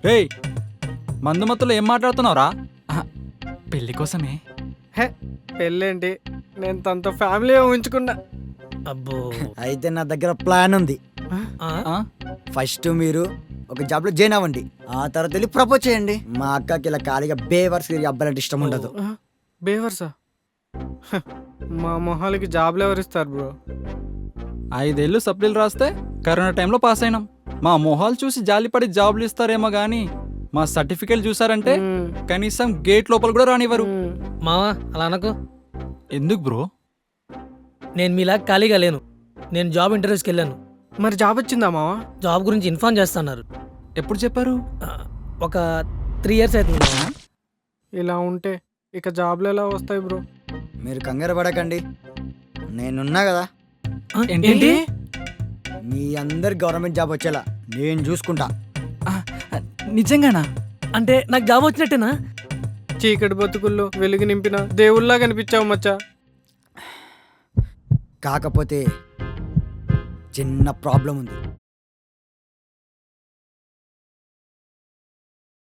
రేయ్ మందు మత్తులో ఏం మాట్లాడుతున్నావురా? పెళ్లి కోసమే. హే పెళ్ళేంటి, నేను తనతో ఫ్యామిలీ ఉంచుకున్నా. అబ్బో. అయితే నా దగ్గర ప్లాన్ ఉంది. ఆ? ఆ? ఫస్ట్ మీరు ఒక జాబ్లో జాయిన్ అవ్వండి, ఆ తర్వాత వెళ్ళి ప్రపోజ్ చేయండి. మా అక్కకి ఇలా ఖాళీగా బేవర్స్ అబ్బాయిలంటే ఇష్టం ఉండదు. బేవర్సా? హ, మా మొహాలకి జాబ్లు ఎవరిస్తారు బ్రో? 5 ఏళ్ళు సప్లీలు రాస్తే కరోనా టైంలో పాస్ అయినాం. మా మొహాలు చూసి జాలిపడి జాబ్లు ఇస్తారేమో గానీ మా సర్టిఫికేట్ చూసారంటే కనీసం గేట్ లోపల కూడా రానివ్వరు. మావా అలా అనకు. ఎందుకు బ్రో? నేను మీలా ఖాళీగా లేను. నేను జాబ్ ఇంటర్వ్యూస్కి వెళ్ళాను. మరి జాబ్ వచ్చిందా మావా? జాబ్ గురించి ఇన్ఫార్మ్ చేస్తున్నారు. ఎప్పుడు చెప్పారు? ఒక 3 years అవుతుంది మావా. ఇలా ఉంటే ఇక జాబ్లు ఎలా వస్తాయి బ్రో? మీరు కంగారు పడకండి, నేనున్నా కదా. ఏంటి? మీ అందరు గవర్నమెంట్ జాబ్ వచ్చేలా నేను చూసుకుంటా. నిజంగానా? అంటే నాకు జాబ్ వచ్చినట్టేనా? చీకటి బతుకుల్లో వెలుగు నింపిన దేవుళ్ళగా కనిపించావు మచ్చా. కాకపోతే చిన్న ప్రాబ్లం ఉంది.